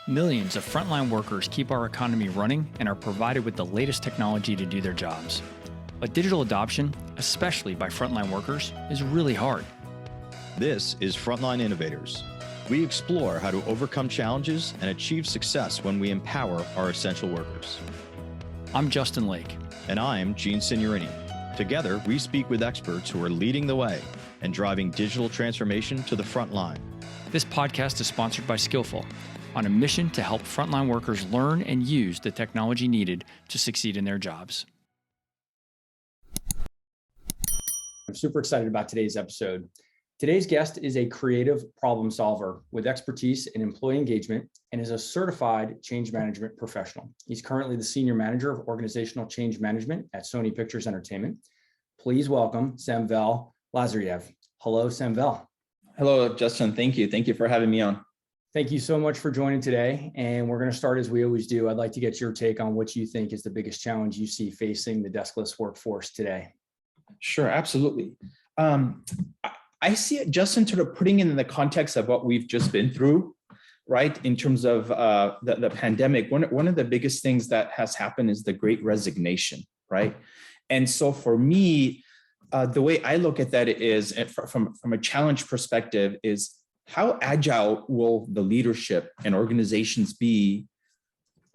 Millions of frontline workers keep our economy running and are provided with the latest technology to do their jobs. But digital adoption, especially by frontline workers, is really hard. This is Frontline Innovators. We explore how to overcome challenges and achieve success when we empower our essential workers. I'm Justin Lake. And I'm Gene Signorini. Together, we speak with experts who are leading the way and driving digital transformation to the front line. This podcast is sponsored by Skillful, on a mission to help frontline workers learn and use the technology needed to succeed in their jobs. I'm super excited about today's episode. Today's guest is a creative problem solver with expertise in employee engagement and is a certified change management professional. He's currently the senior manager of organizational change management at Sony Pictures Entertainment. Please welcome Samvel Lazaryev. Hello, Samvel. Hello, Justin. Thank you. Thank you for having me on. Thank you so much for joining today. And we're going to start as we always do. I'd like to get your take on what you think is the biggest challenge you see facing the deskless workforce today. Sure, absolutely. I see it, Justin, sort of putting it in the context of what we've just been through, right? In terms of the pandemic, one of the biggest things that has happened is the Great Resignation, right? And so for me, the way I look at that is, from a challenge perspective, is how agile will the leadership and organizations be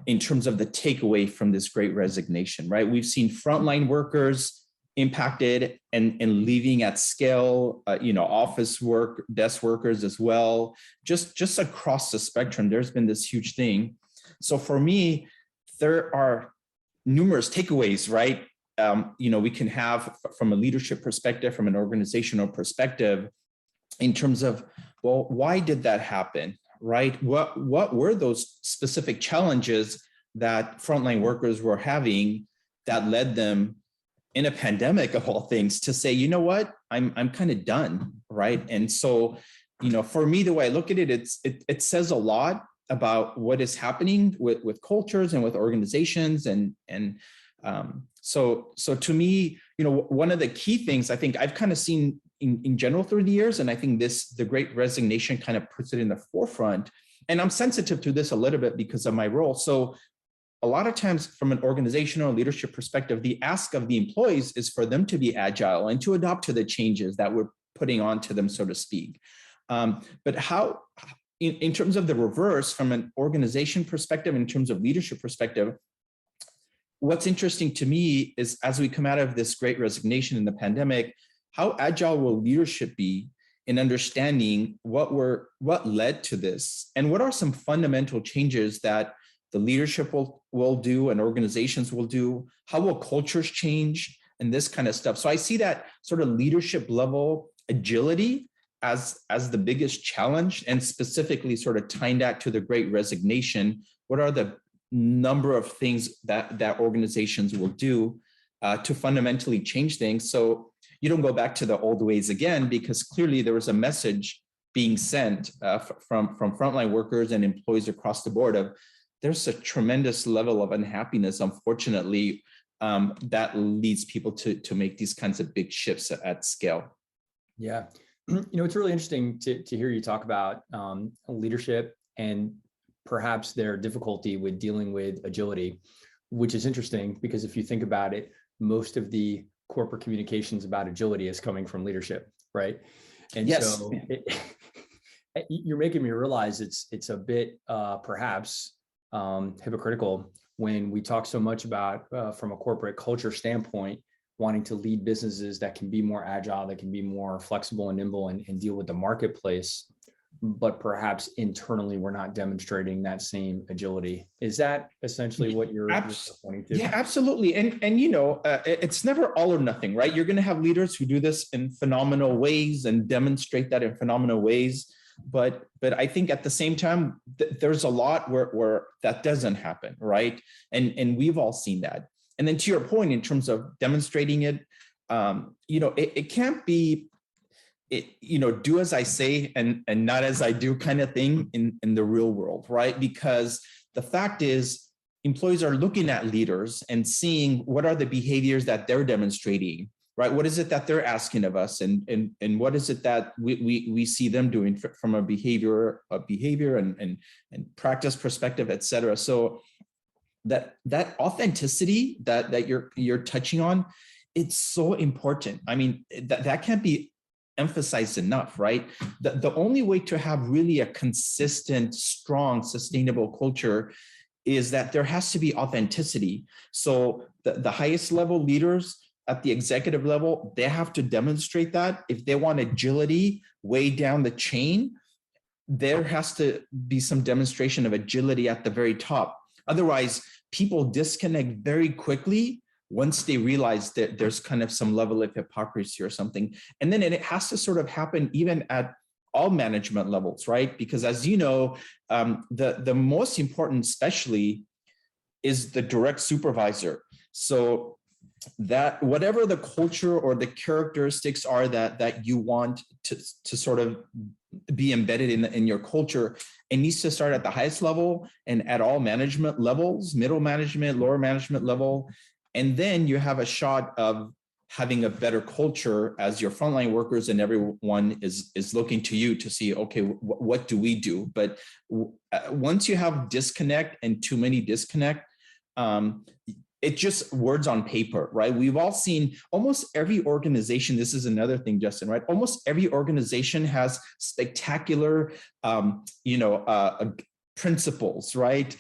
in terms of the takeaway from this Great Resignation, right? We've seen frontline workers impacted and leaving at scale, office work, desk workers as well, just across the spectrum, there's been this huge thing. So for me, there are numerous takeaways, right? We can have from a leadership perspective, from an organizational perspective, in terms of, well, why did that happen, right? What were those specific challenges that frontline workers were having that led them, in a pandemic of all things, to say, you know what, I'm kind of done, right? And so, for me, the way I look at it, it says a lot about what is happening with cultures and with organizations, so to me, one of the key things I think I've kind of seen in general through the years, and I think the Great Resignation kind of puts it in the forefront, and I'm sensitive to this a little bit because of my role. So a lot of times from an organizational leadership perspective, the ask of the employees is for them to be agile and to adapt to the changes that we're putting onto them, so to speak. But how, in terms of the reverse, from an organization perspective, in terms of leadership perspective, what's interesting to me is, as we come out of this Great Resignation in the pandemic, how agile will leadership be in understanding what led to this, and what are some fundamental changes that the leadership will do and organizations will do? How will cultures change and this kind of stuff? So I see that sort of leadership level agility as the biggest challenge, and specifically sort of tying that to the Great Resignation. What are the number of things that organizations will do to fundamentally change things, so you don't go back to the old ways again? Because clearly there was a message being sent from frontline workers and employees across the board of, there's a tremendous level of unhappiness, unfortunately, that leads people to make these kinds of big shifts at scale. Yeah, it's really interesting to hear you talk about leadership and perhaps their difficulty with dealing with agility, which is interesting because if you think about it, most of the corporate communications about agility is coming from leadership, right? And yes. So you're making me realize it's a bit perhaps hypocritical when we talk so much about from a corporate culture standpoint, wanting to lead businesses that can be more agile, that can be more flexible and nimble and deal with the marketplace, but perhaps internally we're not demonstrating that same agility. Is that essentially what you're pointing to? Yeah, absolutely. And it's never all or nothing, right? You're going to have leaders who do this in phenomenal ways and demonstrate that in phenomenal ways. But I think at the same time, there's a lot where that doesn't happen, right? And we've all seen that. And then to your point, in terms of demonstrating it, it can't be, do as I say and not as I do kind of thing in the real world, right? Because the fact is, employees are looking at leaders and seeing what are the behaviors that they're demonstrating, right? What is it that they're asking of us, and what is it that we see them doing from a behavior and practice perspective, et cetera. So that authenticity that you're touching on, it's so important. I mean, that can't be emphasized enough, right? The only way to have really a consistent, strong, sustainable culture is that there has to be authenticity. So the highest level leaders at the executive level, they have to demonstrate that. If they want agility way down the chain, there has to be some demonstration of agility at the very top. Otherwise, people disconnect very quickly once they realize that there's kind of some level of hypocrisy or something. And then it has to sort of happen even at all management levels, right? Because as you know, the most important especially is the direct supervisor. So that whatever the culture or the characteristics are that you want to sort of be embedded in your culture, it needs to start at the highest level and at all management levels, middle management, lower management level. And then you have a shot of having a better culture as your frontline workers, and everyone is looking to you to see, okay, what do we do? But once you have disconnect and too many disconnect, it's just words on paper, right? We've all seen almost every organization. This is another thing, Justin, right? Almost every organization has spectacular, principles, right?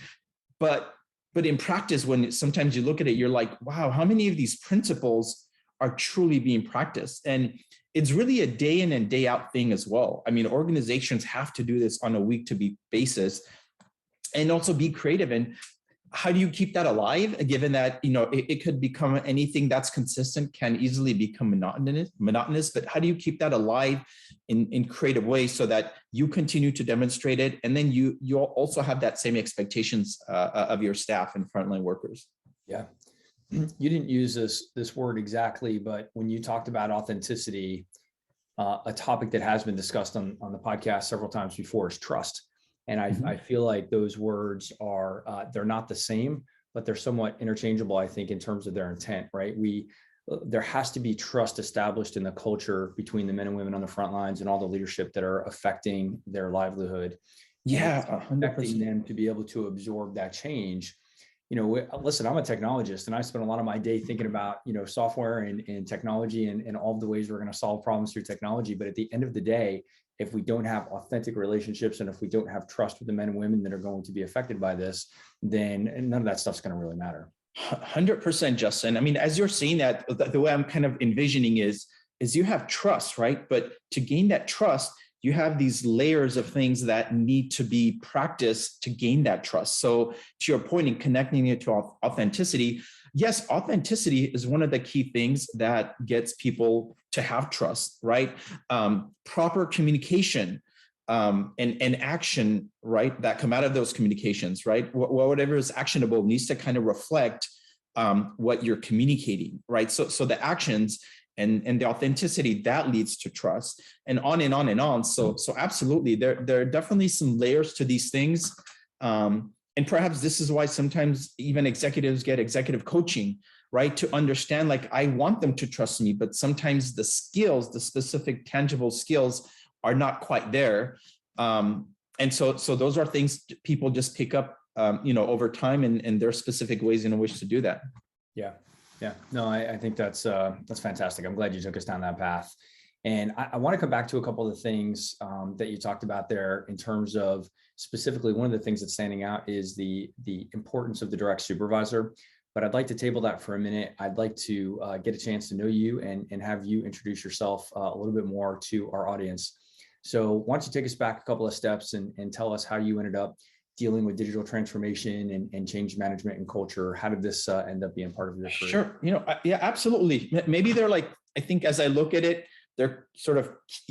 But in practice, when sometimes you look at it, you're like, wow, how many of these principles are truly being practiced? And it's really a day in and day out thing as well. I mean, organizations have to do this on a week-to-week basis and also be creative. And how do you keep that alive, given that, it could become anything that's consistent can easily become monotonous, but how do you keep that alive in creative ways so that you continue to demonstrate it, and then you'll also have that same expectations of your staff and frontline workers? Yeah, you didn't use this word exactly, but when you talked about authenticity, a topic that has been discussed on the podcast several times before is trust. And I feel like those words are, they're not the same, but they're somewhat interchangeable, I think, in terms of their intent, right? There has to be trust established in the culture between the men and women on the front lines and all the leadership that are affecting their livelihood. Yeah, 100%. Expecting them to be able to absorb that change. Listen, I'm a technologist, and I spend a lot of my day thinking about, software and technology and all of the ways we're going to solve problems through technology. But at the end of the day, if we don't have authentic relationships and if we don't have trust with the men and women that are going to be affected by this, then none of that stuff's going to really matter. 100%, Justin. I mean, as you're saying that, the way I'm kind of envisioning is you have trust, right? But to gain that trust, you have these layers of things that need to be practiced to gain that trust. So to your point in connecting it to authenticity, yes, authenticity is one of the key things that gets people to have trust, right? Proper communication and action, right, that come out of those communications, right? Whatever is actionable needs to kind of reflect what you're communicating, right? So the actions and the authenticity, that leads to trust, and on and on and on. So absolutely, there are definitely some layers to these things. And perhaps this is why sometimes even executives get executive coaching, right? To understand, like, I want them to trust me, but sometimes the skills, the specific tangible skills are not quite there. And so those are things people just pick up, over time, and there are specific ways in which to do that. Yeah. No, I think that's fantastic. I'm glad you took us down that path. And I want to come back to a couple of the things that you talked about there in terms of specifically one of the things that's standing out is the importance of the direct supervisor. But I'd like to table that for a minute. I'd like to get a chance to know you and have you introduce yourself a little bit more to our audience. So why don't you take us back a couple of steps and tell us how you ended up dealing with digital transformation and change management and culture. How did this end up being part of your career? Sure. Yeah, absolutely. Maybe they're like, I think as I look at it, they're sort of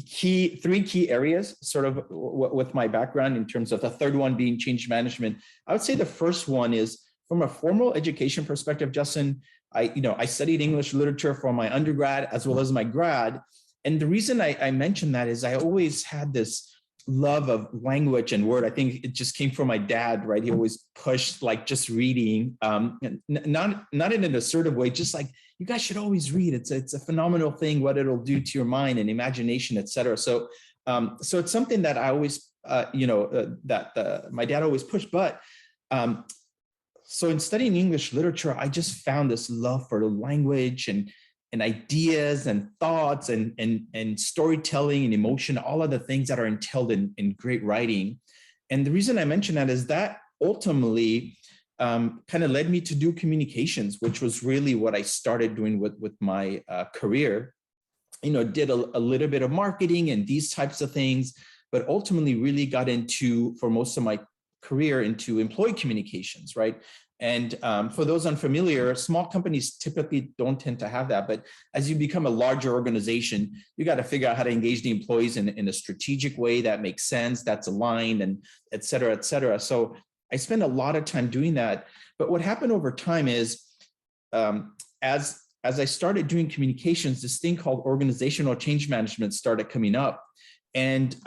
three key areas, sort of with my background in terms of the third one being change management. I would say the first one is from a formal education perspective, Justin. I studied English literature for my undergrad as well as my grad. And the reason I mentioned that is I always had this love of language and word. I think it just came from my dad, right? He always pushed like just reading, not in an assertive way, just like you guys should always read. It's a phenomenal thing, what it'll do to your mind and imagination, et cetera. So it's something that I always, my dad always pushed. But so in studying English literature, I just found this love for language and ideas and thoughts and storytelling and emotion, all of the things that are entailed in great writing. And the reason I mention that is that ultimately kind of led me to do communications, which was really what I started doing with my career. Did a little bit of marketing and these types of things, but ultimately really got into, for most of my career, into employee communications, right? And for those unfamiliar, small companies typically don't tend to have that. But as you become a larger organization, you got to figure out how to engage the employees in a strategic way that makes sense, that's aligned, and et cetera, et cetera. So I spent a lot of time doing that. But what happened over time is, as I started doing communications, this thing called organizational change management started coming up. And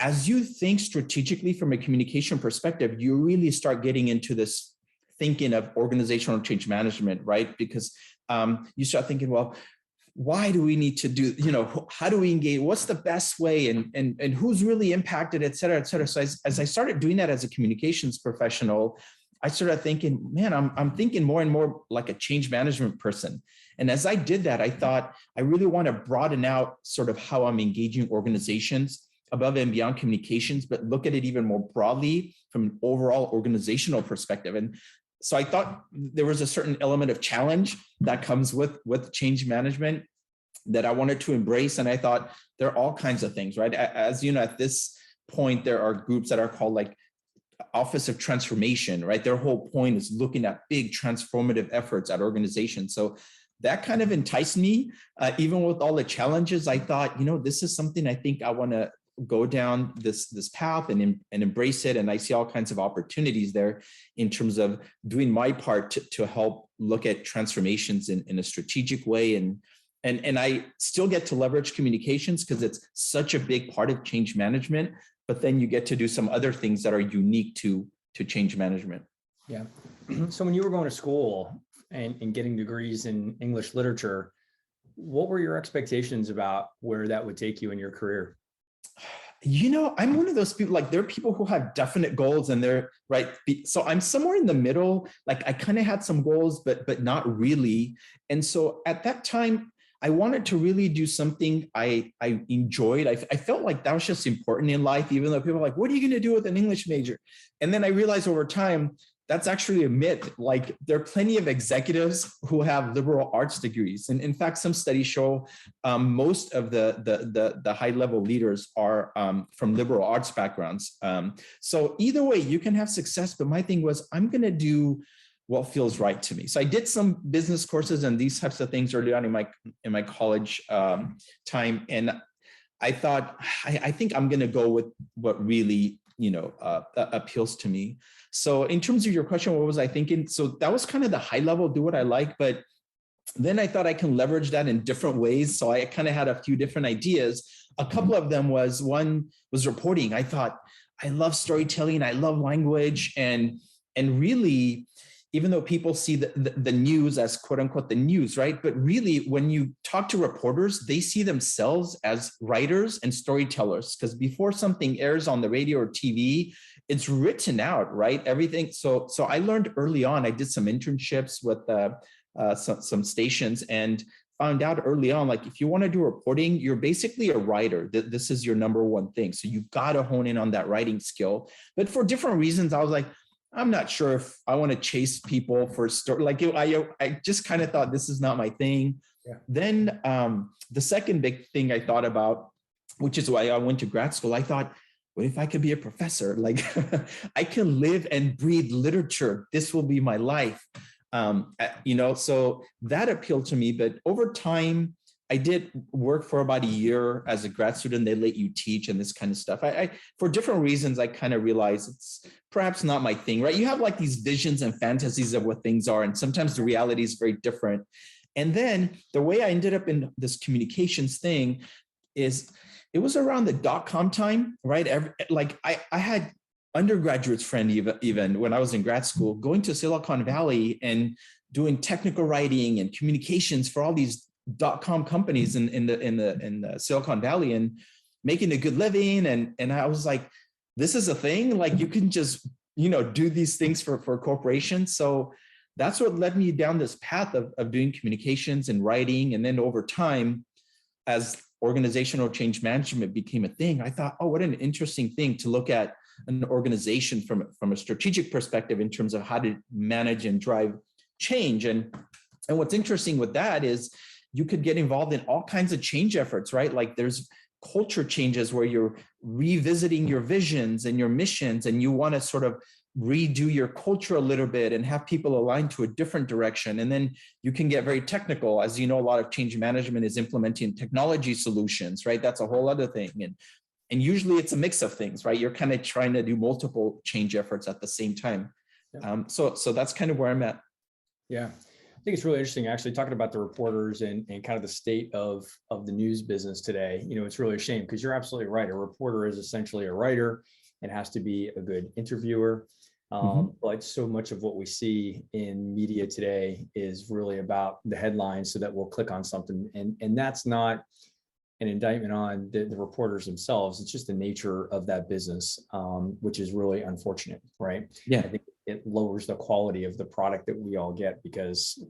as you think strategically from a communication perspective, you really start getting into this thinking of organizational change management, right? Because you start thinking, well, why do we need to do, how do we engage? What's the best way, and who's really impacted, et cetera, et cetera. So as I started doing that as a communications professional, I started thinking, man, I'm thinking more and more like a change management person. And as I did that, I thought I really want to broaden out sort of how I'm engaging organizations above and beyond communications, but look at it even more broadly from an overall organizational perspective. And so I thought there was a certain element of challenge that comes with change management that I wanted to embrace. And I thought there are all kinds of things, right? As you know, at this point, there are groups that are called like Office of Transformation, right? Their whole point is looking at big transformative efforts at organizations. So that kind of enticed me. Even with all the challenges, I thought, this is something I think I want to go down this path and embrace it. And I see all kinds of opportunities there in terms of doing my part to help look at transformations in a strategic way. And I still get to leverage communications because it's such a big part of change management, but then you get to do some other things that are unique to change management. Yeah. So when you were going to school and getting degrees in English literature, what were your expectations about where that would take you in your career? I'm one of those people, like there are people who have definite goals and they're right. So I'm somewhere in the middle. Like I kind of had some goals, but not really. And so at that time, I wanted to really do something I enjoyed. I felt like that was just important in life, even though people are like, what are you going to do with an English major? And then I realized over time, that's actually a myth. Like there are plenty of executives who have liberal arts degrees. And in fact, some studies show most of the high level leaders are from liberal arts backgrounds. So either way, you can have success. But my thing was, I'm going to do what feels right to me. So I did some business courses and these types of things early on in my college time. And I thought, I think I'm going to go with what really appeals to me. So in terms of your question, what was I thinking? So that was kind of the high level, do what I like, but then I thought I can leverage that in different ways. So I kind of had a few different ideas. A couple of them one was reporting. I thought, I love storytelling, I love language, and really, even though people see the news as quote unquote the news, right? But really, when you talk to reporters, they see themselves as writers and storytellers, because before something airs on the radio or TV, it's written out, right? Everything. So I learned early on, I did some internships with some stations and found out early on, like if you want to do reporting, you're basically a writer. This is your number one thing. So you got to hone in on that writing skill. But for different reasons, I was like, I'm not sure if I want to chase people for story. Like I just kind of thought this is not my thing. Yeah. Then the second big thing I thought about, which is why I went to grad school, I thought, what if I could be a professor? Like I can live and breathe literature. This will be my life. So that appealed to me. But over time, I did work for about a year as a grad student. They let you teach and this kind of stuff. I for different reasons, I kind of realized it's perhaps not my thing, right? You have like these visions and fantasies of what things are, and sometimes the reality is very different. And then the way I ended up in this communications thing, is it was around the .com time, right? I had undergraduates friend even when I was in grad school going to Silicon Valley and doing technical writing and communications for all these .com companies in the Silicon Valley and making a good living. And I was like, this is a thing, like you can just, do these things for corporations. So that's what led me down this path of doing communications and writing. And then over time, as organizational change management became a thing, I thought, oh, what an interesting thing to look at an organization from a strategic perspective in terms of how to manage and drive change. And what's interesting with that is you could get involved in all kinds of change efforts, right? Like there's culture changes where you're revisiting your visions and your missions, and you want to sort of redo your culture a little bit and have people aligned to a different direction. And then you can get very technical. As you know, a lot of change management is implementing technology solutions, right? That's a whole other thing. And usually it's a mix of things, right? You're kind of trying to do multiple change efforts at the same time. Yeah. So that's kind of where I'm at. Yeah. I think it's really interesting, actually, talking about the reporters and kind of the state of the news business today. It's really a shame because you're absolutely right. A reporter is essentially a writer and has to be a good interviewer. But so much of what we see in media today is really about the headlines so that we'll click on something. And that's not an indictment on the reporters themselves. It's just the nature of that business, which is really unfortunate, right? Yeah. I think it lowers the quality of the product that we all get because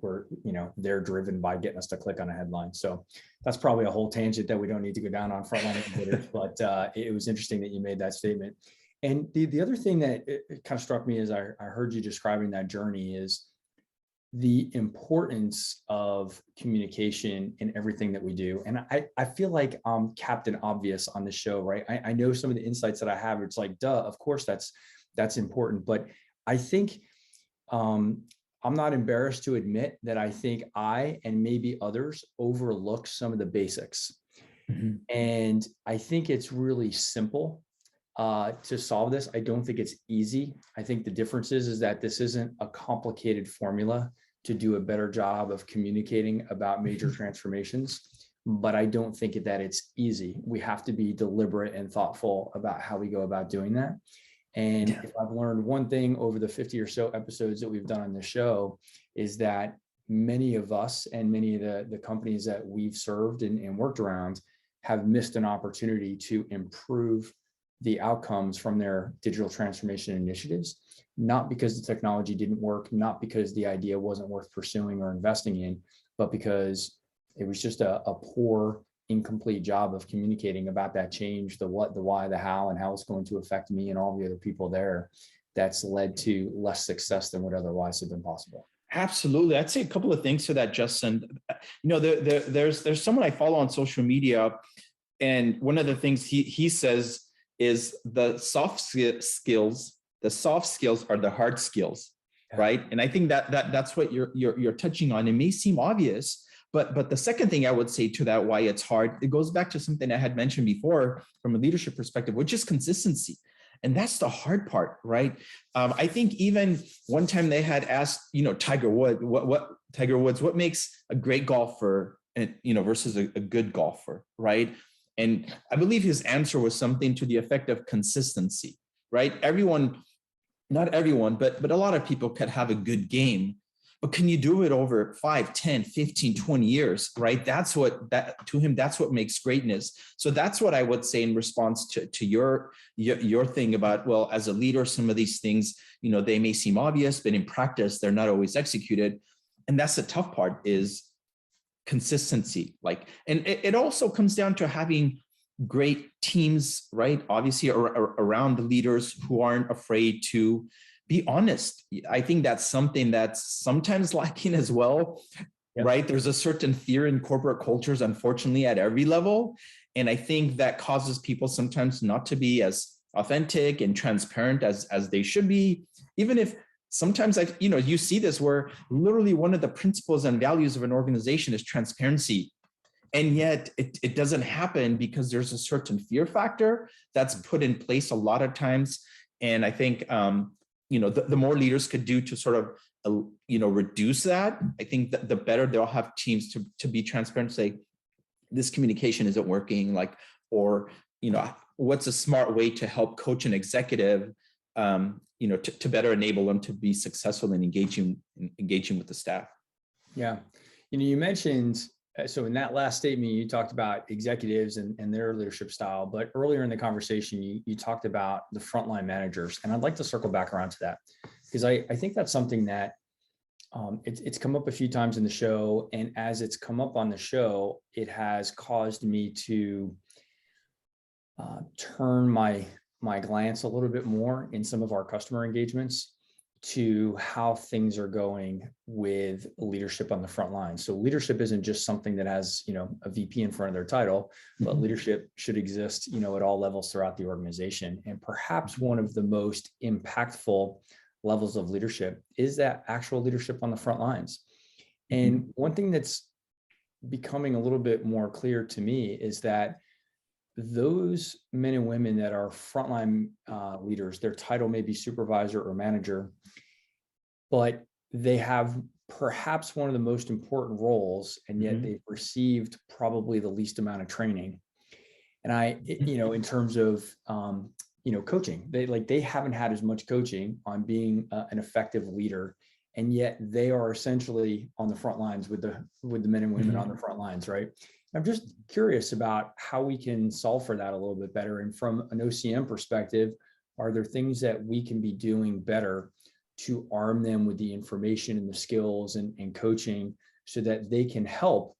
they're driven by getting us to click on a headline. So that's probably a whole tangent that we don't need to go down on Frontline Innovators, but it was interesting that you made that statement. And the other thing that it kind of struck me as I heard you describing that journey is the importance of communication in everything that we do. And I feel like I'm Captain Obvious on the show, right? I know some of the insights that I have. It's like, duh, of course that's important. But I think I'm not embarrassed to admit that I think I and maybe others overlook some of the basics. And I think it's really simple to solve this. I don't think it's easy. I think the difference is that this isn't a complicated formula to do a better job of communicating about major transformations, but I don't think that it's easy. We have to be deliberate and thoughtful about how we go about doing that. And if I've learned one thing over the 50 or so episodes that we've done on the show is that many of us and many of the companies that we've served and worked around have missed an opportunity to improve the outcomes from their digital transformation initiatives, not because the technology didn't work, not because the idea wasn't worth pursuing or investing in, but because it was just a poor, incomplete job of communicating about that change, the what, the why, the how, and how it's going to affect me and all the other people there. That's led to less success than would otherwise have been possible. Absolutely. I'd say a couple of things to that, Justin. There's someone I follow on social media, and one of the things he says is the soft skills are the hard skills, right? And I think that's what you're touching on. It may seem obvious, but the second thing I would say to that, why it's hard, it goes back to something I had mentioned before from a leadership perspective, which is consistency. And that's the hard part, right? I think even one time they had asked, Tiger Woods, what makes a great golfer, versus a good golfer, right? And I believe his answer was something to the effect of consistency, right? Not everyone, but a lot of people could have a good game, but can you do it over 5, 10, 15, 20 years, right? That's what makes greatness. So that's what I would say in response to your thing about, well, as a leader, some of these things, they may seem obvious, but in practice, they're not always executed. And that's the tough part, is consistency. And it also comes down to having great teams, right? Obviously around the leaders who aren't afraid to be honest. I think that's something that's sometimes lacking as well, right? There's a certain fear in corporate cultures, unfortunately, at every level. And I think that causes people sometimes not to be as authentic and transparent as they should be, even if sometimes you see this where literally one of the principles and values of an organization is transparency. And yet it doesn't happen because there's a certain fear factor that's put in place a lot of times. And I think, the more leaders could do to sort of, reduce that, I think that the better they'll have teams to be transparent, say, this communication isn't working, like, or, what's a smart way to help coach an executive, to better enable them to be successful in engaging with the staff. Yeah. You mentioned, so in that last statement, you talked about executives and their leadership style, but earlier in the conversation, you talked about the frontline managers. And I'd like to circle back around to that, because I think that's something that it's come up a few times in the show. And as it's come up on the show, it has caused me to turn my glance a little bit more in some of our customer engagements to how things are going with leadership on the front line. So leadership isn't just something that has, a VP in front of their title, but leadership should exist, at all levels throughout the organization. And perhaps one of the most impactful levels of leadership is that actual leadership on the front lines. And one thing that's becoming a little bit more clear to me is that those men and women that are frontline leaders, their title may be supervisor or manager, but they have perhaps one of the most important roles, and yet they've received probably the least amount of training. And in terms of, coaching, they haven't had as much coaching on being an effective leader, and yet they are essentially on the front lines with the men and women on the front lines, right? I'm just curious about how we can solve for that a little bit better. And from an OCM perspective, are there things that we can be doing better to arm them with the information and the skills and coaching so that they can help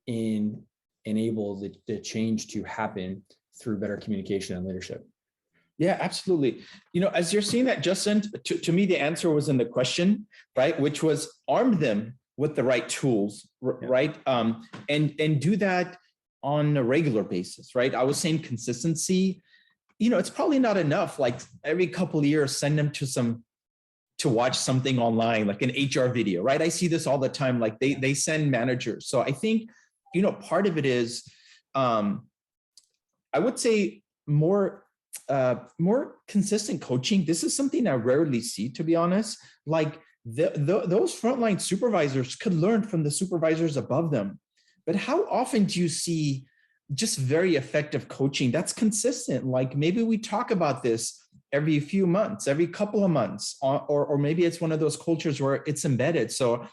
enable the change to happen through better communication and leadership? Yeah, absolutely. As you're seeing that, Justin, to me, the answer was in the question, right? Which was arm them with the right tools, right? And do that on a regular basis, right? I was saying consistency, it's probably not enough. Like every couple of years, send them to watch something online, like an HR video, right? I see this all the time. Like they send managers. So I think, part of it is, I would say more consistent coaching. This is something I rarely see, to be honest. Like those frontline supervisors could learn from the supervisors above them. But how often do you see just very effective coaching that's consistent? Like maybe we talk about this every few months, every couple of months, or maybe it's one of those cultures where it's embedded. So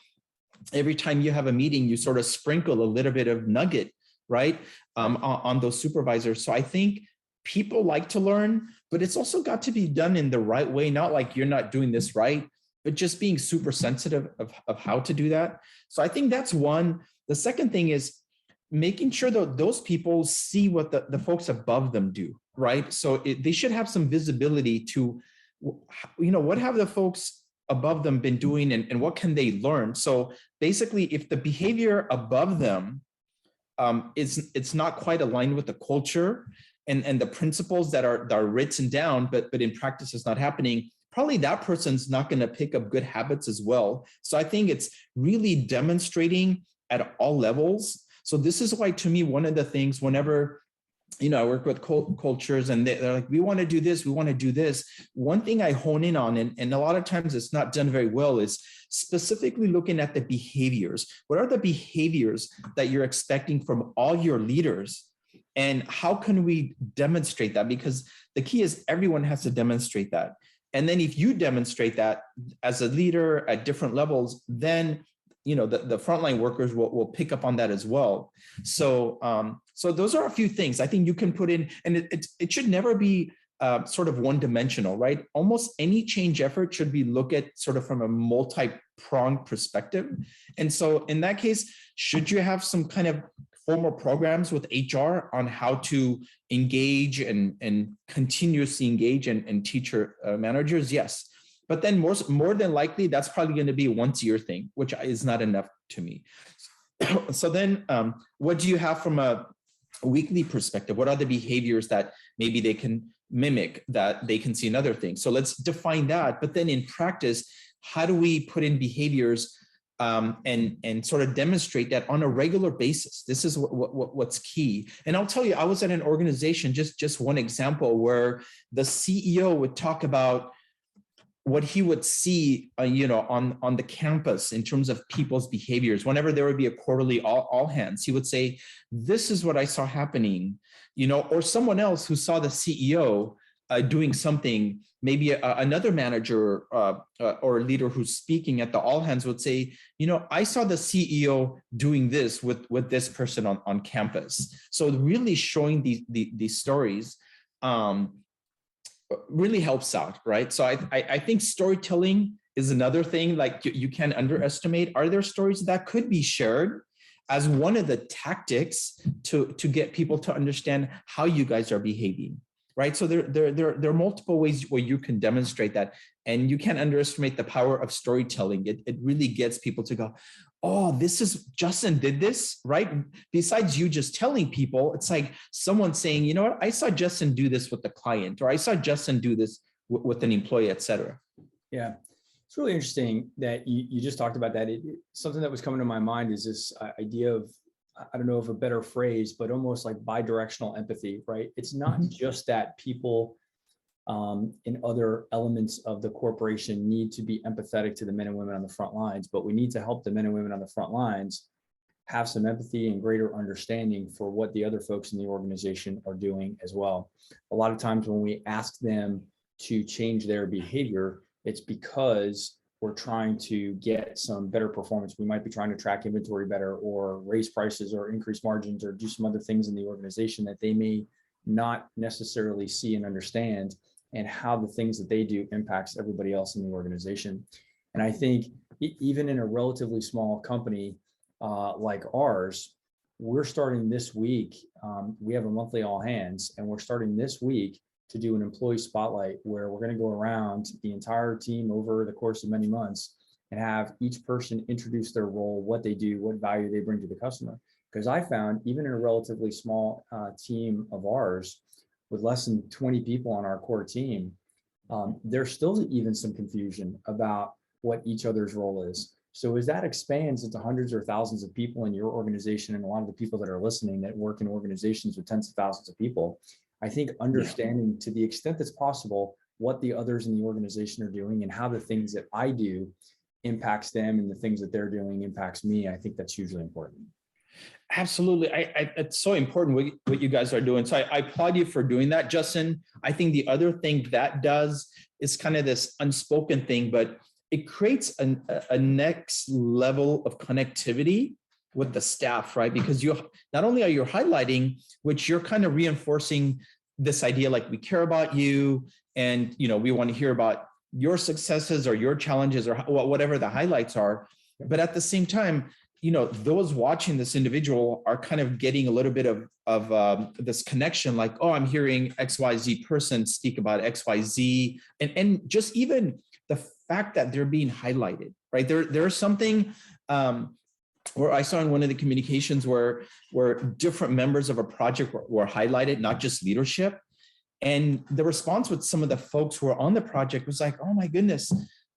every time you have a meeting, you sort of sprinkle a little bit of nugget, right, on those supervisors. So I think people like to learn, but it's also got to be done in the right way. Not like you're not doing this right, but just being super sensitive of how to do that. So I think that's one. The second thing is making sure that those people see what the folks above them do, right? So they should have some visibility to, what have the folks above them been doing and what can they learn? So basically, if the behavior above them it's not quite aligned with the culture and the principles that are written down, but in practice it's not happening, probably that person's not going to pick up good habits as well. So I think it's really demonstrating at all levels. So this is why, to me, one of the things whenever, I work with cultures and they're like, we want to do this, we want to do this. One thing I hone in on, and a lot of times it's not done very well, is specifically looking at the behaviors. What are the behaviors that you're expecting from all your leaders? And how can we demonstrate that? Because the key is everyone has to demonstrate that. And then if you demonstrate that as a leader at different levels, then the frontline workers will pick up on that as well. So so those are a few things I think you can put in, and it should never be sort of one-dimensional, right? Almost any change effort should be looked at sort of from a multi-pronged perspective. And so in that case, should you have some kind of formal programs with HR on how to engage and continuously engage and teach your managers? Yes. But then more than likely, that's probably going to be a once-a-year thing, which is not enough to me. So then what do you have from a weekly perspective? What are the behaviors that maybe they can mimic that they can see in other things? So let's define that. But then in practice, how do we put in behaviors and sort of demonstrate that on a regular basis? This is what's key. And I'll tell you, I was at an organization, just one example, where the CEO would talk about what he would see, on the campus in terms of people's behaviors. Whenever there would be a quarterly all hands, he would say, "This is what I saw happening," or someone else who saw the CEO doing something. Maybe another manager or a leader who's speaking at the all hands would say, "I saw the CEO doing this with this person on campus." So really showing these stories really helps out, right? So I think storytelling is another thing, like you can't underestimate. Are there stories that could be shared as one of the tactics to get people to understand how you guys are behaving, right? So there are multiple ways where you can demonstrate that, and you can't underestimate the power of storytelling. It really gets people to go, "Oh, this is Justin did this," right? Besides you just telling people, it's like someone saying, "You know what? I saw Justin do this with the client," or "I saw Justin do this with an employee," et cetera. Yeah. It's really interesting that you just talked about that. Something that was coming to my mind is this idea of, I don't know if a better phrase, but almost like bidirectional empathy, right? It's not just that people in other elements of the corporation need to be empathetic to the men and women on the front lines, but we need to help the men and women on the front lines have some empathy and greater understanding for what the other folks in the organization are doing as well. A lot of times when we ask them to change their behavior, it's because we're trying to get some better performance. We might be trying to track inventory better, or raise prices, or increase margins, or do some other things in the organization that they may not necessarily see and understand, and how the things that they do impacts everybody else in the organization. And I think even in a relatively small company like ours, we're starting this week. We have a monthly all hands, and we're starting this week to do an employee spotlight, where we're going to go around the entire team over the course of many months and have each person introduce their role, what they do, what value they bring to the customer. Because I found, even in a relatively small team of ours, with less than 20 people on our core team, there's still even some confusion about what each other's role is. So as that expands into hundreds or thousands of people in your organization, and a lot of the people that are listening that work in organizations with tens of thousands of people, I think understanding to the extent that's possible what the others in the organization are doing, and how the things that I do impacts them, and the things that they're doing impacts me, I think that's hugely important. Absolutely. It's so important what you guys are doing. So I applaud you for doing that, Justin. I think the other thing that does is kind of this unspoken thing, but it creates a next level of connectivity with the staff, right? Because you not only are you highlighting, which you're kind of reinforcing this idea, like, we care about you, and we want to hear about your successes or your challenges, or whatever the highlights are. But at the same time, those watching this individual are kind of getting a little bit of this connection, like, oh, I'm hearing XYZ person speak about XYZ, and just even the fact that they're being highlighted, right? There's something where I saw in one of the communications where different members of a project were highlighted, not just leadership. And the response with some of the folks who were on the project was like, "Oh my goodness,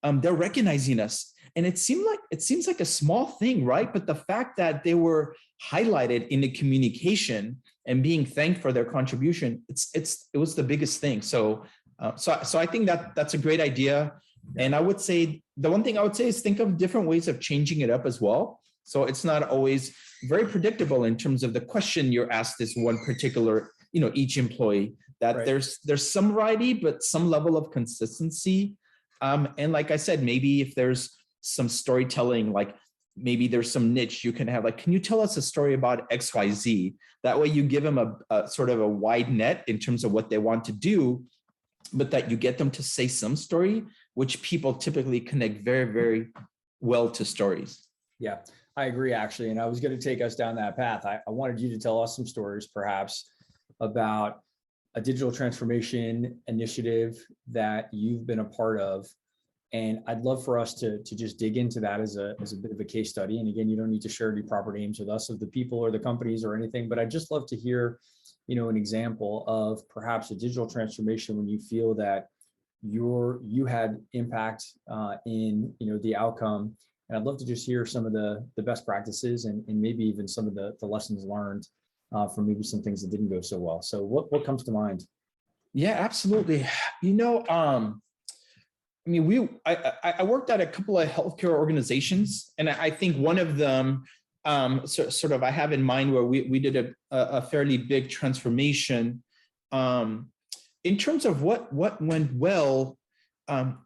they're recognizing us." And it seems like a small thing, right? But the fact that they were highlighted in the communication and being thanked for their contribution, it was the biggest thing. So I think that's a great idea. And I would say the one thing I would say is think of different ways of changing it up as well. So it's not always very predictable in terms of the question you're asked this one particular, each employee, that right. There's some variety, but some level of consistency. And like I said, maybe if there's some storytelling, like maybe there's some niche you can have, like, can you tell us a story about XYZ? That way you give them a sort of a wide net in terms of what they want to do, but that you get them to say some story, which people typically connect very, very well to stories. Yeah, I agree, actually. And I was going to take us down that path. I wanted you to tell us some stories, perhaps, about a digital transformation initiative that you've been a part of. And I'd love for us to just dig into that as a bit of a case study. And again, you don't need to share any proper names with us of the people or the companies or anything, but I'd just love to hear, an example of perhaps a digital transformation when you feel that you had impact in, the outcome. And I'd love to just hear some of the best practices and maybe even some of the lessons learned from maybe some things that didn't go so well. So what comes to mind? Yeah, absolutely. I mean, I worked at a couple of healthcare organizations, and I think one of them, sort of, I have in mind where we did a fairly big transformation. In terms of what went well,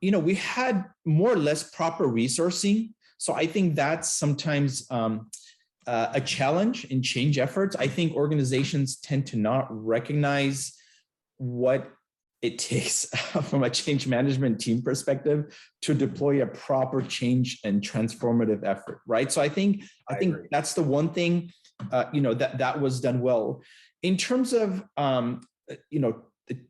we had more or less proper resourcing. So I think that's sometimes a challenge in change efforts. I think organizations tend to not recognize what it takes from a change management team perspective to deploy a proper change and transformative effort, right? So I think that's the one thing, that was done well. In terms of,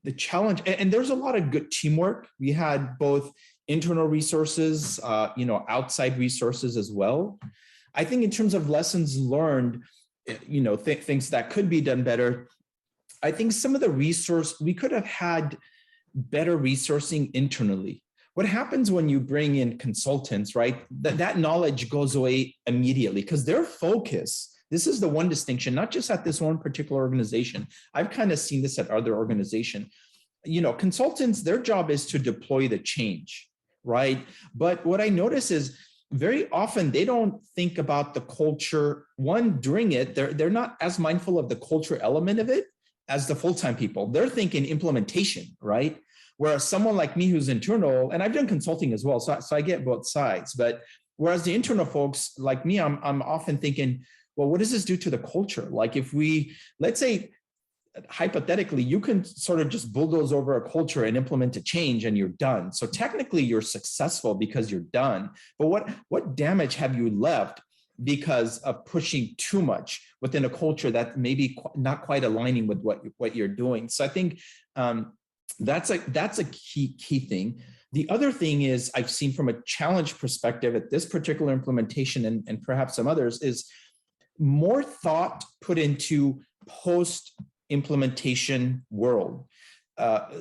the challenge, and there's a lot of good teamwork. We had both internal resources, outside resources as well. I think in terms of lessons learned, things that could be done better, I think some of the we could have had better resourcing internally. What happens when you bring in consultants, right? That knowledge goes away immediately because their focus, this is the one distinction, not just at this one particular organization. I've kind of seen this at other organizations. Consultants, their job is to deploy the change, right? But what I notice is very often they don't think about the culture. One, during it, they're not as mindful of the culture element of it as the full-time people. They're thinking implementation, right? Whereas someone like me who's internal, and I've done consulting as well, so I get both sides. But whereas the internal folks like me, I'm often thinking, well, what does this do to the culture? Like if let's say, hypothetically, you can sort of just bulldoze over a culture and implement a change and you're done. So technically you're successful because you're done. But what damage have you left because of pushing too much within a culture that maybe not quite aligning with what you're doing? So I think that's a key thing. The other thing is I've seen from a challenge perspective at this particular implementation and perhaps some others is more thought put into post-implementation world.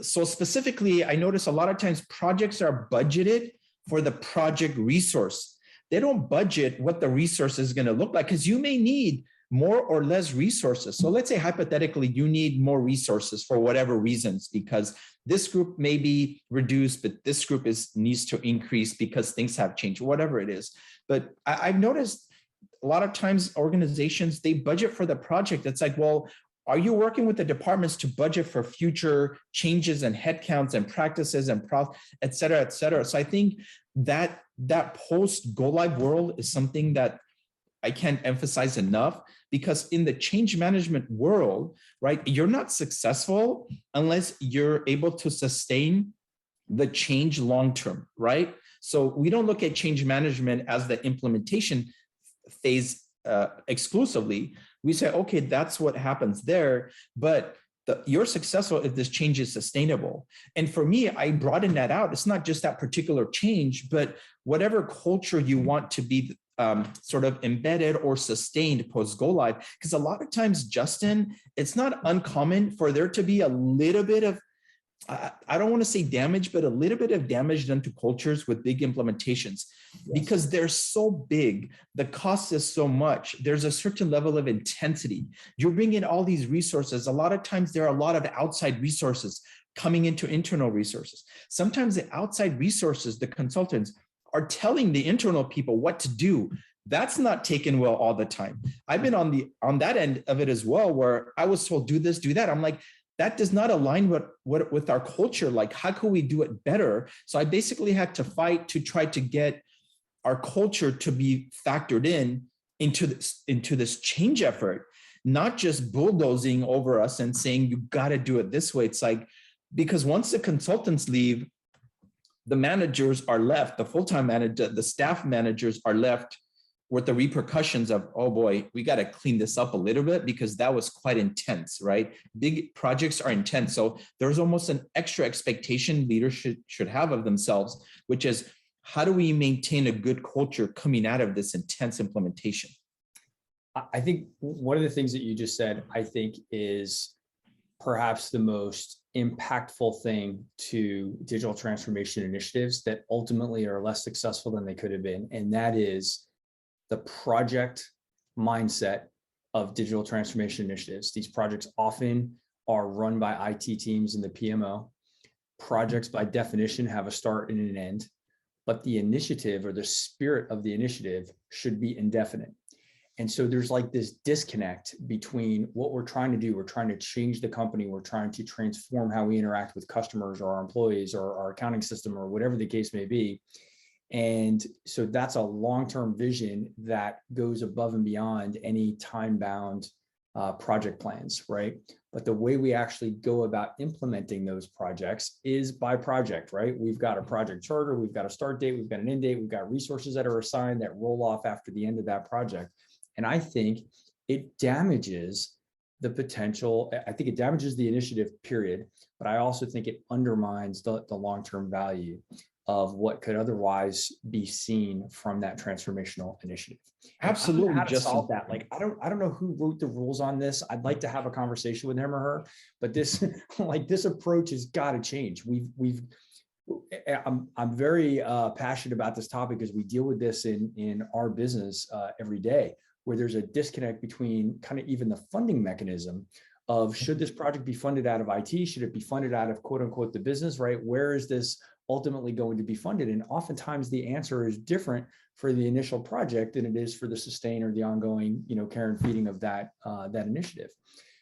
So specifically, I notice a lot of times projects are budgeted for the project resource. They don't budget what the resource is going to look like because you may need more or less resources. So let's say hypothetically, you need more resources for whatever reasons, because this group may be reduced, but this group needs to increase because things have changed, whatever it is. But I've noticed a lot of times organizations, they budget for the project. It's like, well, are you working with the departments to budget for future changes and headcounts and practices and et cetera, et cetera? So I think that post go live world is something that I can't emphasize enough, because in the change management world, right, you're not successful unless you're able to sustain the change long-term, right? So we don't look at change management as the implementation phase exclusively. We say, okay, that's what happens there, but you're successful if this change is sustainable. And for me, I broaden that out. It's not just that particular change, but whatever culture you want to be sort of embedded or sustained post go live. Because a lot of times, Justin, it's not uncommon for there to be a little bit of, I don't want to say damage, but a little bit of damage done to cultures with big implementations. Yes. Because they're so big, the cost is so much, there's a certain level of intensity. You're bringing all these resources. A lot of times there are a lot of outside resources coming into internal resources. Sometimes the outside resources, the consultants, are telling the internal people what to do. That's not taken well all the time. I've been on that end of it as well, where I was told, do this, do that. I'm like, that does not align with our culture. Like, how can we do it better? So I basically had to fight to try to get our culture to be factored into this change effort, not just bulldozing over us and saying, you got to do it this way. It's like, because once the consultants leave, the managers are left, the full-time manager, the staff managers are left with the repercussions of, oh boy, we got to clean this up a little bit because that was quite intense, right? Big projects are intense. So there's almost an extra expectation leaders should have of themselves, which is, how do we maintain a good culture coming out of this intense implementation? I think one of the things that you just said, I think, is perhaps the most impactful thing to digital transformation initiatives that ultimately are less successful than they could have been. And that is the project mindset of digital transformation initiatives. These projects often are run by IT teams and the PMO. projects by definition have a start and an end, but the initiative or the spirit of the initiative should be indefinite. And so there's like this disconnect between what we're trying to do. We're trying to change the company. We're trying to transform how we interact with customers or our employees or our accounting system or whatever the case may be. And so that's a long-term vision that goes above and beyond any time-bound project plans, right? But the way we actually go about implementing those projects is by project, right? We've got a project charter, we've got a start date, we've got an end date, we've got resources that are assigned that roll off after the end of that project. And I think it damages the potential, I think it damages the initiative, period. But I also think it undermines the long-term value of what could otherwise be seen from that transformational initiative. Absolutely, how to Justin. solve that. Like, I don't know who wrote the rules on this. I'd like to have a conversation with him or her, but this like this approach has got to change. I'm very passionate about this topic because we deal with this in our business every day, where there's a disconnect between kind of even the funding mechanism of should this project be funded out of IT? Should it be funded out of quote unquote the business, right? Where is this ultimately going to be funded? And oftentimes the answer is different for the initial project than it is for the sustain or the ongoing, care and feeding of that initiative.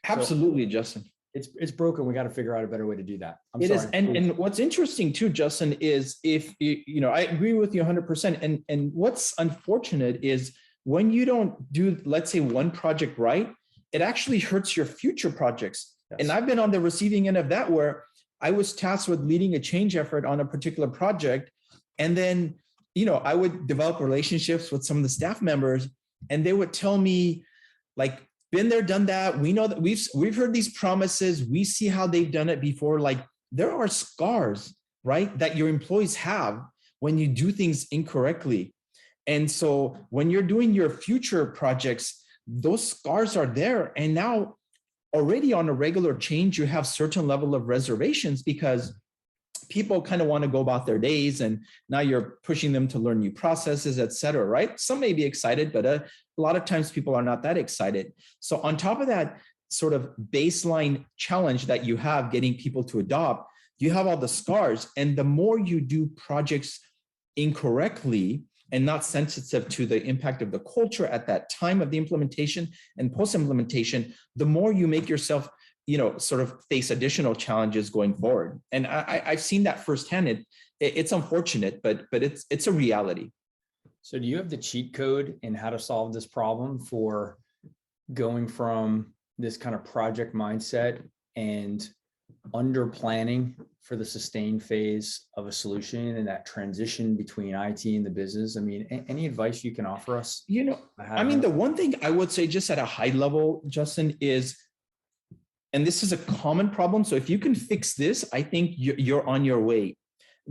Absolutely, so, Justin. It's broken. We got to figure out a better way to do that. It is, and what's interesting too, Justin, is if I agree with you 100%. And what's unfortunate is when you don't do, let's say, one project right, it actually hurts your future projects. Yes. And I've been on the receiving end of that, where I was tasked with leading a change effort on a particular project. And then, I would develop relationships with some of the staff members, and they would tell me, like, been there, done that. We know that we've heard these promises. We see how they've done it before. Like, there are scars, right, that your employees have when you do things incorrectly. And so when you're doing your future projects, those scars are there. And now already on a regular change, you have certain level of reservations because people kind of want to go about their days, and now you're pushing them to learn new processes, et cetera, right? Some may be excited, but a lot of times people are not that excited. So on top of that sort of baseline challenge that you have getting people to adopt, you have all the scars. And the more you do projects incorrectly and not sensitive to the impact of the culture at that time of the implementation and post-implementation, the more you make yourself, sort of face additional challenges going forward. And I've seen that firsthand. It's unfortunate, but it's a reality. So do you have the cheat code in how to solve this problem for going from this kind of project mindset and under planning for the sustain phase of a solution and that transition between IT and the business? I mean, any advice you can offer us? The one thing I would say just at a high level, Justin, is, and this is a common problem, so if you can fix this, I think you're on your way.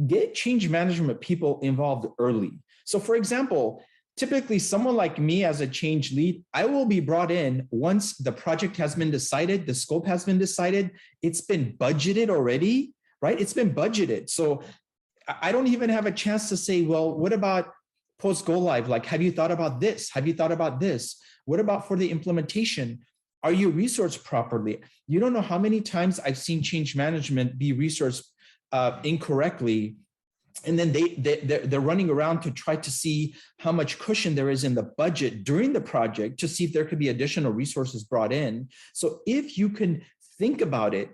Get change management people involved early. So for example, typically someone like me as a change lead, I will be brought in once the project has been decided, the scope has been decided, it's been budgeted already, right? It's been budgeted. So I don't even have a chance to say, well, what about post go live? Like, have you thought about this? Have you thought about this? What about for the implementation? Are you resourced properly? You don't know how many times I've seen change management be resourced incorrectly. And then they're running around to try to see how much cushion there is in the budget during the project to see if there could be additional resources brought in. So if you can think about it,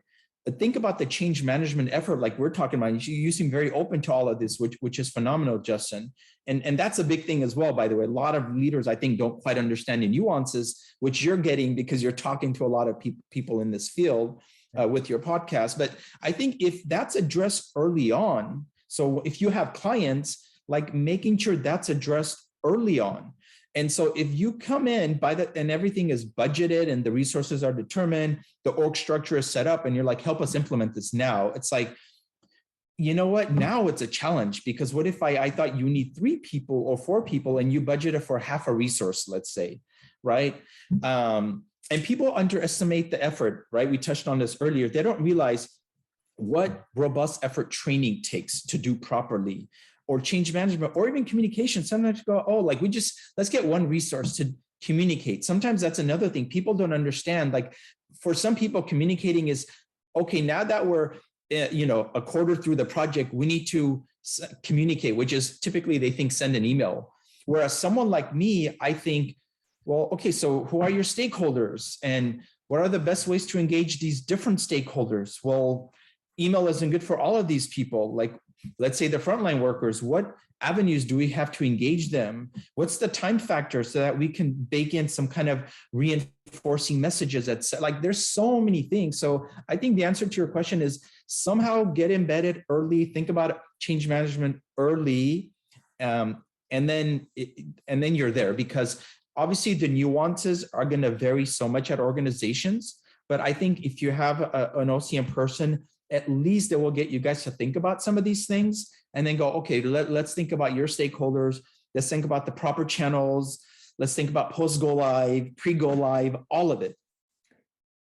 think about the change management effort like we're talking about. You seem very open to all of this, which is phenomenal, Justin. And that's a big thing as well, by the way. A lot of leaders, I think, don't quite understand the nuances, which you're getting because you're talking to a lot of people in this field with your podcast. But I think if that's addressed early on, so if you have clients, like making sure that's addressed early on. And so if you come in and everything is budgeted and the resources are determined, the org structure is set up, and you're like, help us implement this now. It's like, you know what? Now it's a challenge, because what if I thought you need 3 people or 4 people and you budgeted for half a resource, let's say, right? And people underestimate the effort, right? We touched on this earlier. They don't realize what robust effort training takes to do properly, or change management, or even communication. Sometimes you go, oh, like let's get one resource to communicate. Sometimes that's another thing people don't understand. Like for some people, communicating is, okay, now that we're a quarter through the project, we need to communicate, which is typically they think send an email. Whereas someone like me, I think, well, okay, so who are your stakeholders and what are the best ways to engage these different stakeholders? Well, email isn't good for all of these people. Like, let's say the frontline workers, what avenues do we have to engage them? What's the time factor so that we can bake in some kind of reinforcing messages? Like, there's so many things. So I think the answer to your question is somehow get embedded early, think about change management early, and then you're there, because obviously the nuances are going to vary so much at organizations. But I think if you have an OCM person, at least it will get you guys to think about some of these things and then go, okay, let's think about your stakeholders. Let's think about the proper channels. Let's think about post-go live, pre-go live, all of it.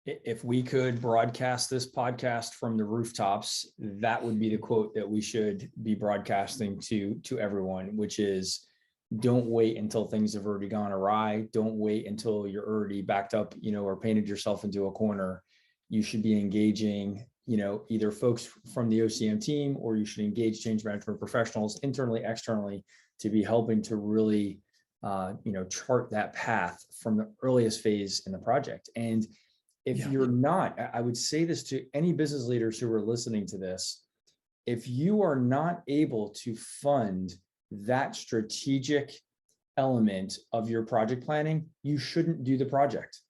If we could broadcast this podcast from the rooftops, that would be the quote that we should be broadcasting to everyone, which is, don't wait until things have already gone awry. Don't wait until you're already backed up, or painted yourself into a corner. You should be engaging, either folks from the OCM team, or you should engage change management professionals internally, externally, to be helping to really, chart that path from the earliest phase in the project. And if you're not, I would say this to any business leaders who are listening to this, if you are not able to fund that strategic element of your project planning, you shouldn't do the project,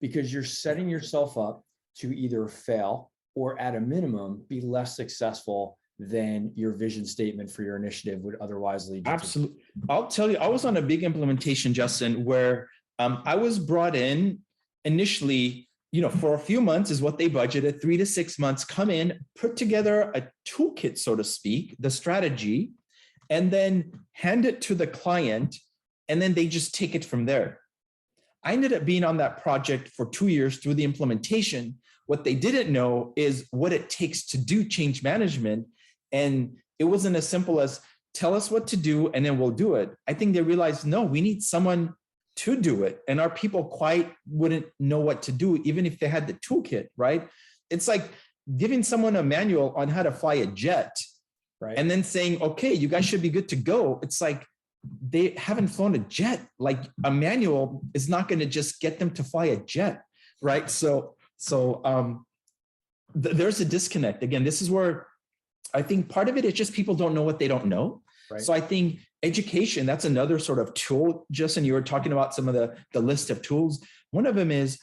because you're setting yourself up to either fail or at a minimum be less successful than your vision statement for your initiative would otherwise lead you Absolutely. I'll tell you, I was on a big implementation, Justin, where I was brought in initially, for a few months is what they budgeted, 3 to 6 months, come in, put together a toolkit, so to speak, the strategy, and then hand it to the client, and then they just take it from there. I ended up being on that project for 2 years through the implementation. What they didn't know is what it takes to do change management. And it wasn't as simple as tell us what to do and then we'll do it. I think they realized, no, we need someone to do it. And our people quite wouldn't know what to do, even if they had the toolkit, right? It's like giving someone a manual on how to fly a jet, right? And then saying, okay, you guys should be good to go. It's like, they haven't flown a jet. Like, a manual is not going to just get them to fly a jet, right? So there's a disconnect. Again, this is where I think part of it is just people don't know what they don't know. Right. So I think education, that's another sort of tool. Justin, you were talking about some of the list of tools. One of them is,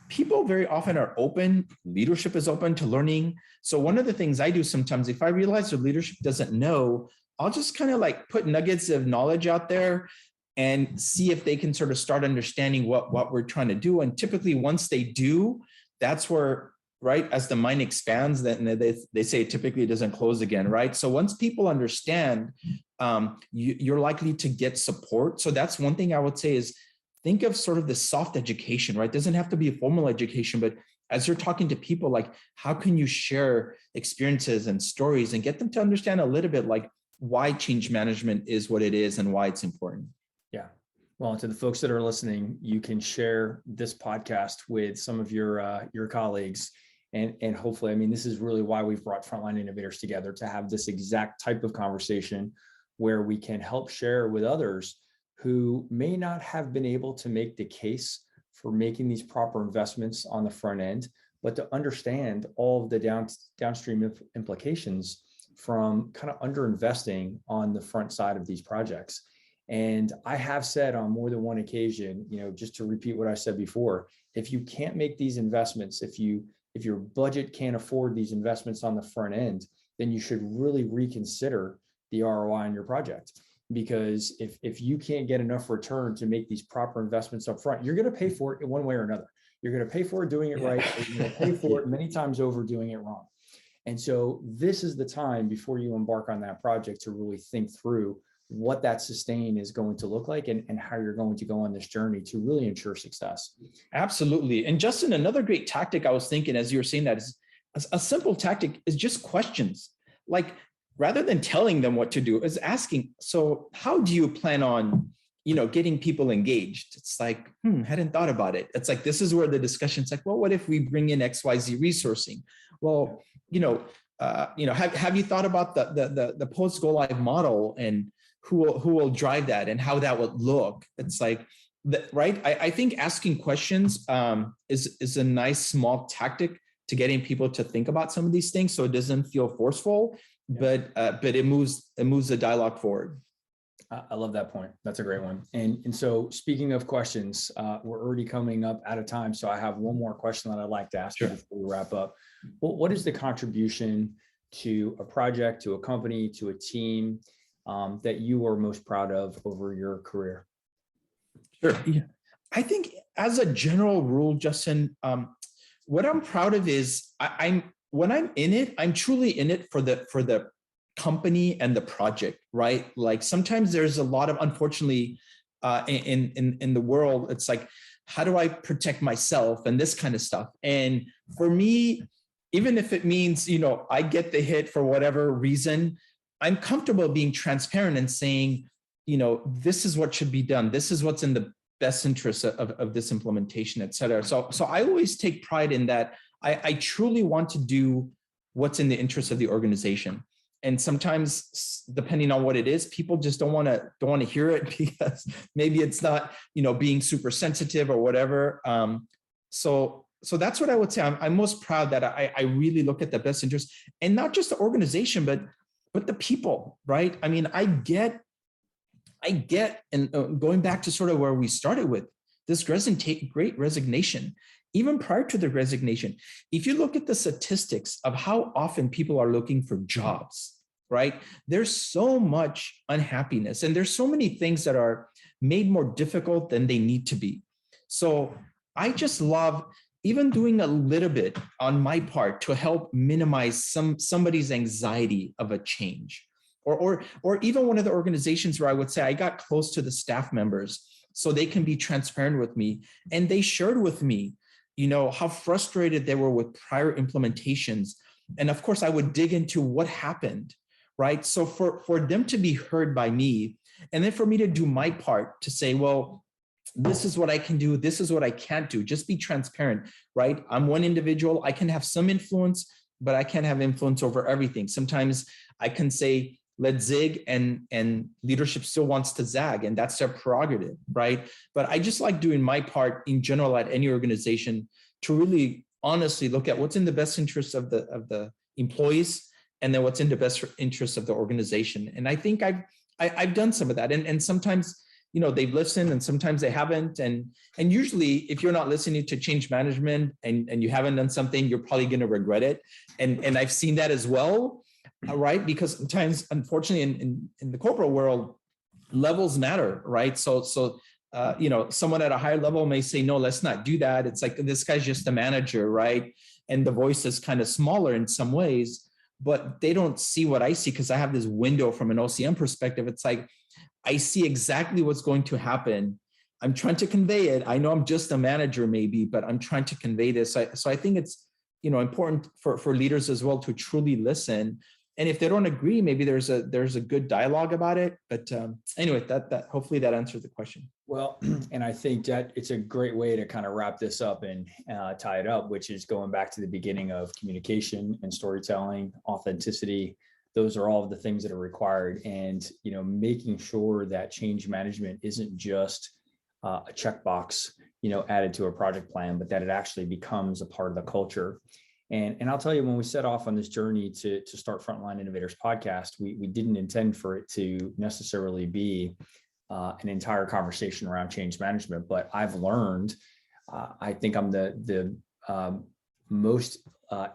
people very often are open. Leadership is open to learning. So one of the things I do sometimes, if I realize the leadership doesn't know, I'll just kind of like put nuggets of knowledge out there and see if they can sort of start understanding what we're trying to do. And typically once they do, that's where, right, as the mind expands, then they say typically it doesn't close again, right? So once people understand, you're likely to get support. So that's one thing I would say is think of sort of the soft education, right? It doesn't have to be a formal education, but as you're talking to people, like, how can you share experiences and stories and get them to understand a little bit like why change management is what it is and why it's important? Yeah. Well, to the folks that are listening, you can share this podcast with some of your colleagues. And hopefully, I mean, this is really why we've brought Frontline Innovators together, to have this exact type of conversation where we can help share with others who may not have been able to make the case for making these proper investments on the front end, but to understand all of the downstream implications from kind of underinvesting on the front side of these projects. And I have said on more than one occasion, just to repeat what I said before, if you can't make these investments, if your budget can't afford these investments on the front end, then you should really reconsider the ROI on your project. Because if you can't get enough return to make these proper investments up front, you're going to pay for it in one way or another. You're going to pay for it doing it right. You're going to pay for it many times over doing it wrong. And so this is the time before you embark on that project to really think through what that sustain is going to look like and how you're going to go on this journey to really ensure success. Absolutely. And Justin, another great tactic I was thinking as you were saying that is a simple tactic is just questions. Like, rather than telling them what to do, is asking, so how do you plan on, getting people engaged? It's like, hadn't thought about it. It's like, this is where the discussion's like, well, what if we bring in XYZ resourcing? well, have you thought about the post go live model and who will drive that and how that would look? It's like, right? I think asking questions is a nice small tactic to getting people to think about some of these things, so it doesn't feel forceful, but it moves the dialogue forward. I love that point. That's a great one. And so speaking of questions, we're already coming up out of time. So I have one more question that I'd like to ask you before we wrap up. What is the contribution to a project, to a company, to a team that you are most proud of over your career? Sure. Yeah. I think as a general rule, Justin, what I'm proud of is when I'm in it, I'm truly in it for the company and the project, right? Like sometimes there's a lot of, unfortunately, in the world, it's like, how do I protect myself and this kind of stuff? And for me, even if it means, I get the hit for whatever reason, I'm comfortable being transparent and saying, this is what should be done. This is what's in the best interest of this implementation, et cetera. So I always take pride in that. I truly want to do what's in the interest of the organization. And sometimes, depending on what it is, people just don't want to hear it because maybe it's not, being super sensitive or whatever. So that's what I would say. I'm most proud that I really look at the best interest, and not just the organization, but the people, right? I mean, I get, and going back to sort of where we started with this great resignation, even prior to the resignation, if you look at the statistics of how often people are looking for jobs, right? There's so much unhappiness, and there's so many things that are made more difficult than they need to be. So I just love even doing a little bit on my part to help minimize somebody's anxiety of a change. Or even one of the organizations where I would say I got close to the staff members so they can be transparent with me. And they shared with me, how frustrated they were with prior implementations. And of course, I would dig into what happened, right? So for them to be heard by me, and then for me to do my part to say, well, this is what I can do, this is what I can't do. Just be transparent, right? I'm one individual. I can have some influence, but I can't have influence over everything. Sometimes I can say, let's zig, and leadership still wants to zag, and that's their prerogative, right? But I just like doing my part in general at any organization to really honestly look at what's in the best interest of the employees, and then what's in the best interest of the organization. And I think I've done some of that, and sometimes they've listened, and sometimes they haven't. And usually, if you're not listening to change management and you haven't done something, you're probably going to regret it. And I've seen that as well. Right, because sometimes, unfortunately, in the corporate world, levels matter, right? So someone at a higher level may say, no, let's not do that. It's like, this guy's just a manager, right? And the voice is kind of smaller in some ways, but they don't see what I see, because I have this window from an OCM perspective. It's like, I see exactly what's going to happen. I'm trying to convey it. I know I'm just a manager maybe, but I'm trying to convey this. So I think it's important for leaders as well to truly listen. And if they don't agree, maybe there's a good dialogue about it. But anyway, that hopefully that answers the question. Well, and I think that it's a great way to kind of wrap this up and tie it up, which is going back to the beginning of communication and storytelling, authenticity. Those are all of the things that are required. And, making sure that change management isn't just a checkbox, added to a project plan, but that it actually becomes a part of the culture. And I'll tell you, when we set off on this journey to start Frontline Innovators podcast, we didn't intend for it to necessarily be an entire conversation around change management, but I've learned, I think I'm the most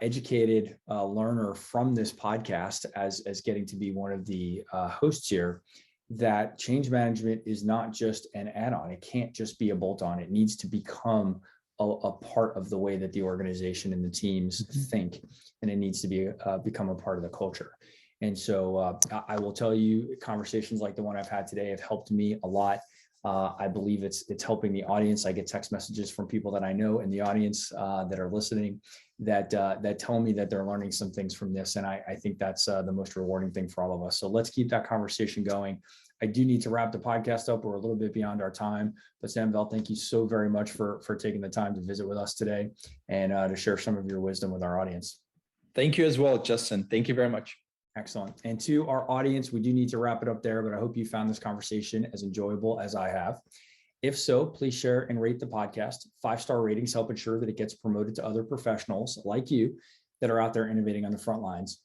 educated learner from this podcast as getting to be one of the hosts here, that change management is not just an add-on. It can't just be a bolt-on. It needs to become a part of the way that the organization and the teams think, and it needs to become a part of the culture. And so I will tell you, conversations like the one I've had today have helped me a lot. I believe it's helping the audience. I get text messages from people that I know in the audience that are listening that tell me that they're learning some things from this. And I think that's the most rewarding thing for all of us. So let's keep that conversation going. I do need to wrap the podcast up. We're a little bit beyond our time, but Samvel, thank you so very much for taking the time to visit with us today and to share some of your wisdom with our audience. Thank you as well, Justin. Thank you very much. Excellent. And to our audience, we do need to wrap it up there, but I hope you found this conversation as enjoyable as I have. If so, please share and rate the podcast. 5-star ratings help ensure that it gets promoted to other professionals like you that are out there innovating on the front lines.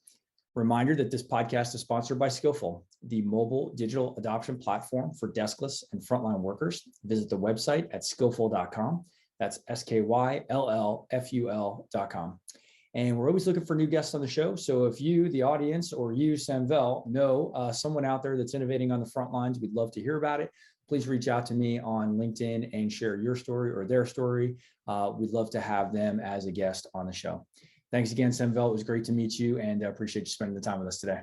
Reminder that this podcast is sponsored by Skillful, the mobile digital adoption platform for deskless and frontline workers. Visit the website at skillful.com. That's SKYLLFUL.com. And we're always looking for new guests on the show. So if you, the audience, or you, Samvel, know someone out there that's innovating on the front lines, we'd love to hear about it. Please reach out to me on LinkedIn and share your story or their story. We'd love to have them as a guest on the show. Thanks again, Samvel. It was great to meet you, and I appreciate you spending the time with us today.